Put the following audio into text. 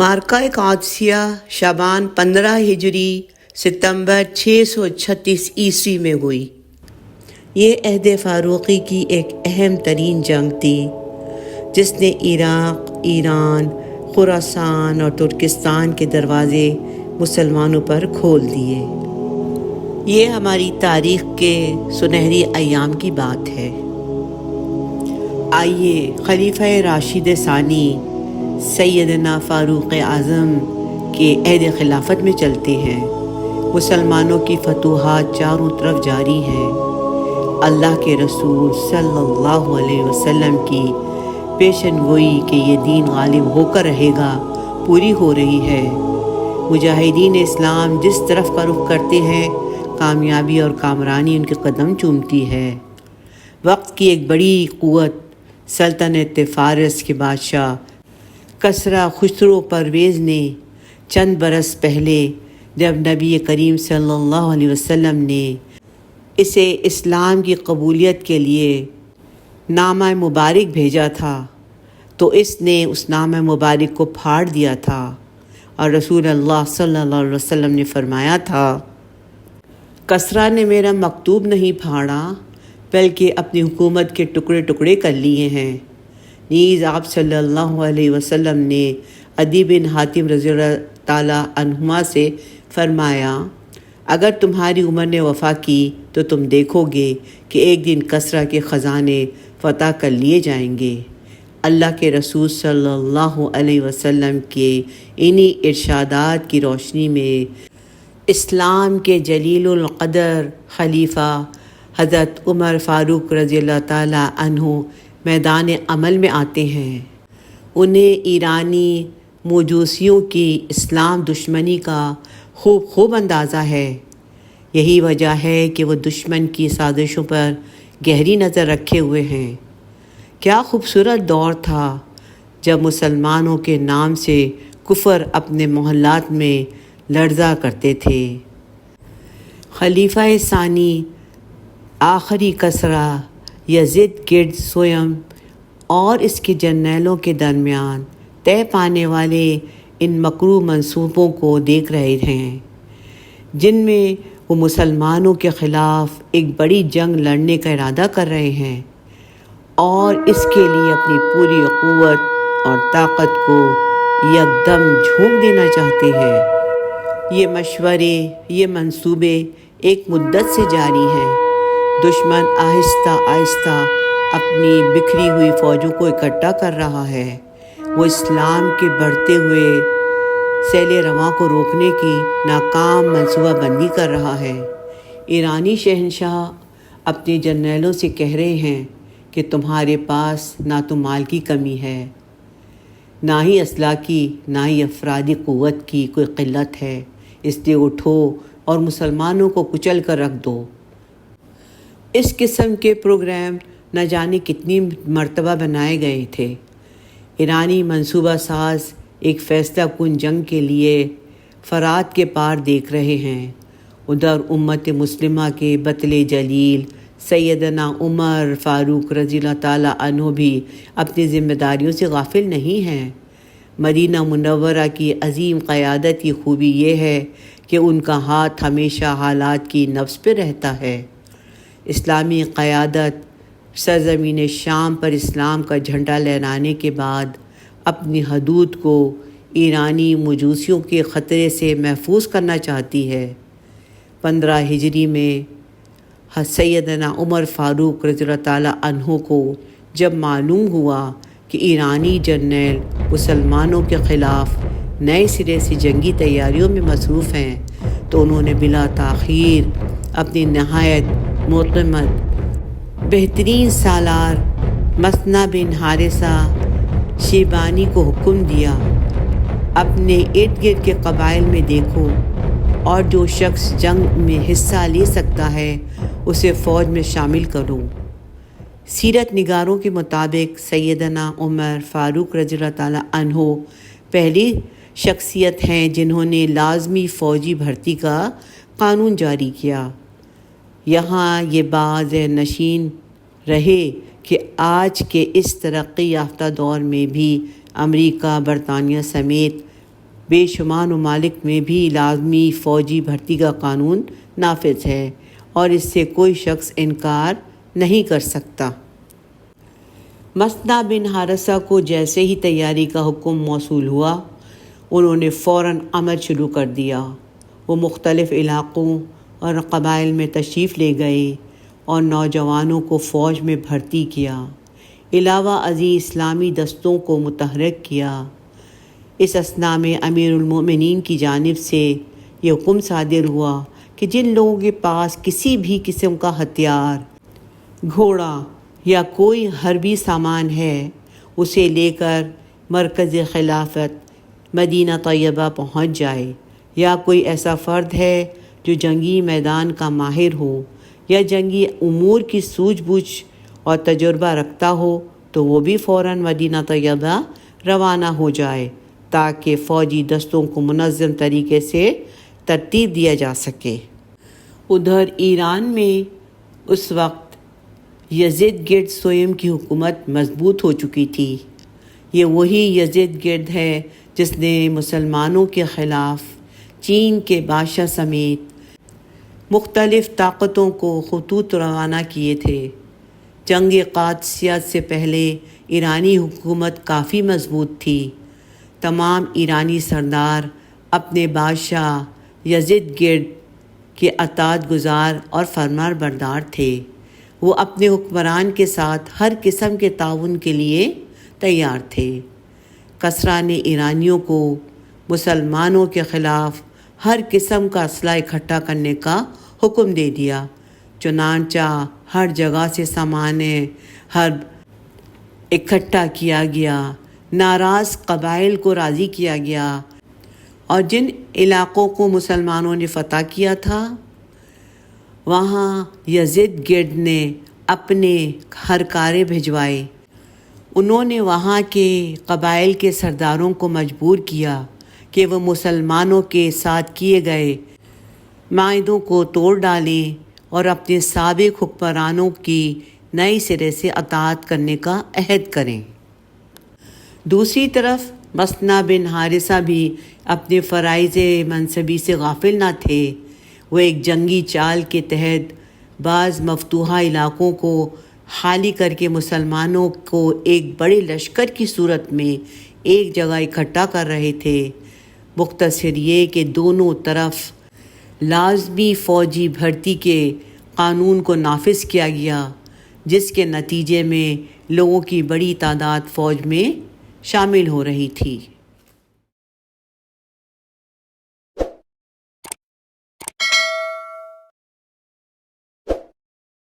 معرکہ قادسیہ شعبان 15 ہجری ستمبر 636 عیسوی میں ہوئی۔ یہ عہد فاروقی کی ایک اہم ترین جنگ تھی جس نے عراق، ایران، خراسان اور ترکستان کے دروازے مسلمانوں پر کھول دیے۔ یہ ہماری تاریخ کے سنہری ایام کی بات ہے۔ آئیے خلیفہ راشد ثانی سیدنا فاروق اعظم کے عہد خلافت میں چلتے ہیں۔ مسلمانوں کی فتوحات چاروں طرف جاری ہیں۔ اللہ کے رسول صلی اللہ علیہ وسلم کی پیشن گوئی کہ یہ دین غالب ہو کر رہے گا پوری ہو رہی ہے۔ مجاہدین اسلام جس طرف کا رخ کرتے ہیں، کامیابی اور کامرانی ان کے قدم چومتی ہے۔ وقت کی ایک بڑی قوت سلطنت فارس کے بادشاہ کسریٰ خسرو پرویز نے چند برس پہلے جب نبی کریم صلی اللہ علیہ وسلم نے اسے اسلام کی قبولیت کے لیے نامہ مبارک بھیجا تھا تو اس نے اس نامہ مبارک کو پھاڑ دیا تھا، اور رسول اللہ صلی اللہ علیہ وسلم نے فرمایا تھا، کسریٰ نے میرا مکتوب نہیں پھاڑا بلکہ اپنی حکومت کے ٹکڑے ٹکڑے کر لیے ہیں۔ نیز آپ صلی اللہ علیہ وسلم نے عدی بن حاتم رضی اللہ تعالیٰ عنہما سے فرمایا، اگر تمہاری عمر نے وفا کی تو تم دیکھو گے کہ ایک دن کسریٰ کے خزانے فتح کر لیے جائیں گے۔ اللہ کے رسول صلی اللہ علیہ وسلم کے انہی ارشادات کی روشنی میں اسلام کے جلیل القدر خلیفہ حضرت عمر فاروق رضی اللہ تعالیٰ عنہ میدان عمل میں آتے ہیں۔ انہیں ایرانی موجوسیوں کی اسلام دشمنی کا خوب اندازہ ہے۔ یہی وجہ ہے کہ وہ دشمن کی سازشوں پر گہری نظر رکھے ہوئے ہیں۔ کیا خوبصورت دور تھا جب مسلمانوں کے نام سے کفر اپنے محلات میں لرزا کرتے تھے۔ خلیفہ ثانی آخری کسریٰ یزید گرد سویم اور اس کے جرنیلوں کے درمیان طے پانے والے ان مکروہ منصوبوں کو دیکھ رہے ہیں، جن میں وہ مسلمانوں کے خلاف ایک بڑی جنگ لڑنے کا ارادہ کر رہے ہیں اور اس کے لیے اپنی پوری قوت اور طاقت کو یکدم جھونک دینا چاہتے ہیں۔ یہ مشورے، یہ منصوبے ایک مدت سے جاری ہیں۔ دشمن آہستہ آہستہ اپنی بکھری ہوئی فوجوں کو اکٹھا کر رہا ہے۔ وہ اسلام کے بڑھتے ہوئے سیل رواں کو روکنے کی ناکام منصوبہ بندی کر رہا ہے۔ ایرانی شہنشاہ اپنے جرنیلوں سے کہہ رہے ہیں کہ تمہارے پاس نہ تو مال کی کمی ہے، نہ ہی اسلحہ کی، نہ ہی افرادی قوت کی کوئی قلت ہے، اس لیے اٹھو اور مسلمانوں کو کچل کر رکھ دو۔ اس قسم کے پروگرام نہ جانے کتنی مرتبہ بنائے گئے تھے۔ ایرانی منصوبہ ساز ایک فیصلہ کن جنگ کے لیے فرات کے پار دیکھ رہے ہیں۔ ادھر امت مسلمہ کے بطل جلیل سیدنا عمر فاروق رضی اللہ تعالیٰ عنہ بھی اپنی ذمہ داریوں سے غافل نہیں ہیں۔ مدینہ منورہ کی عظیم قیادت کی خوبی یہ ہے کہ ان کا ہاتھ ہمیشہ حالات کی نبض پہ رہتا ہے۔ اسلامی قیادت سرزمین شام پر اسلام کا جھنڈا لہرانے کے بعد اپنی حدود کو ایرانی مجوسیوں کے خطرے سے محفوظ کرنا چاہتی ہے۔ 15 ہجری میں سیدنا عمر فاروق رضی اللہ تعالیٰ عنہ کو جب معلوم ہوا کہ ایرانی جرنیل مسلمانوں کے خلاف نئے سرے سے جنگی تیاریوں میں مصروف ہیں، تو انہوں نے بلا تاخیر اپنی نہایت معتمد بہترین سالار مثنیٰ بن حارثہ شیبانی کو حکم دیا، اپنے ارد گرد کے قبائل میں دیکھو اور جو شخص جنگ میں حصہ لے سکتا ہے اسے فوج میں شامل کرو۔ سیرت نگاروں کے مطابق سیدنا عمر فاروق رضی اللہ تعالیٰ عنہ پہلی شخصیت ہیں جنہوں نے لازمی فوجی بھرتی کا قانون جاری کیا۔ یہاں یہ بات ذہن نشین رہے کہ آج کے اس ترقی یافتہ دور میں بھی امریکہ، برطانیہ سمیت بے شمار ممالک میں بھی لازمی فوجی بھرتی کا قانون نافذ ہے اور اس سے کوئی شخص انکار نہیں کر سکتا۔ مثنیٰ بن حارثہ کو جیسے ہی تیاری کا حکم موصول ہوا، انہوں نے فوراً عمل شروع کر دیا۔ وہ مختلف علاقوں اور قبائل میں تشریف لے گئے اور نوجوانوں کو فوج میں بھرتی کیا، علاوہ ازیں اسلامی دستوں کو متحرک کیا۔ اس اثناء میں امیر المومنین کی جانب سے یہ حکم صادر ہوا کہ جن لوگوں کے پاس کسی بھی قسم کا ہتھیار، گھوڑا یا کوئی حربی سامان ہے، اسے لے کر مرکز خلافت مدینہ طیبہ پہنچ جائے، یا کوئی ایسا فرد ہے جو جنگی میدان کا ماہر ہو یا جنگی امور کی سوجھ بوجھ اور تجربہ رکھتا ہو تو وہ بھی فوراً مدینہ طیبہ روانہ ہو جائے تاکہ فوجی دستوں کو منظم طریقے سے ترتیب دیا جا سکے۔ ادھر ایران میں اس وقت یزدگرد سوئم کی حکومت مضبوط ہو چکی تھی۔ یہ وہی یزدگرد ہے جس نے مسلمانوں کے خلاف چین کے بادشاہ سمیت مختلف طاقتوں کو خطوط روانہ کیے تھے۔ جنگ قادسیہ سے پہلے ایرانی حکومت کافی مضبوط تھی۔ تمام ایرانی سردار اپنے بادشاہ یزدگرد کے اطاعت گزار اور فرمان بردار تھے۔ وہ اپنے حکمران کے ساتھ ہر قسم کے تعاون کے لیے تیار تھے۔ کسریٰ نے ایرانیوں کو مسلمانوں کے خلاف ہر قسم کا اسلحہ اکٹھا کرنے کا حکم دے دیا، چنانچہ ہر جگہ سے سامان حرب اکٹھا کیا گیا، ناراض قبائل کو راضی کیا گیا، اور جن علاقوں کو مسلمانوں نے فتح کیا تھا وہاں یزدگرد نے اپنے ہرکارے بھجوائے۔ انہوں نے وہاں کے قبائل کے سرداروں کو مجبور کیا کہ وہ مسلمانوں کے ساتھ کیے گئے معاہدوں کو توڑ ڈالیں اور اپنے سابق حکمرانوں کی نئے سرے سے اطاعت کرنے کا عہد کریں۔ دوسری طرف مثنیٰ بن حارثہ بھی اپنے فرائض منصبی سے غافل نہ تھے۔ وہ ایک جنگی چال کے تحت بعض مفتوحہ علاقوں کو خالی کر کے مسلمانوں کو ایک بڑے لشکر کی صورت میں ایک جگہ اکٹھا کر رہے تھے۔ مختصر یہ کہ دونوں طرف لازمی فوجی بھرتی کے قانون کو نافذ کیا گیا، جس کے نتیجے میں لوگوں کی بڑی تعداد فوج میں شامل ہو رہی تھی۔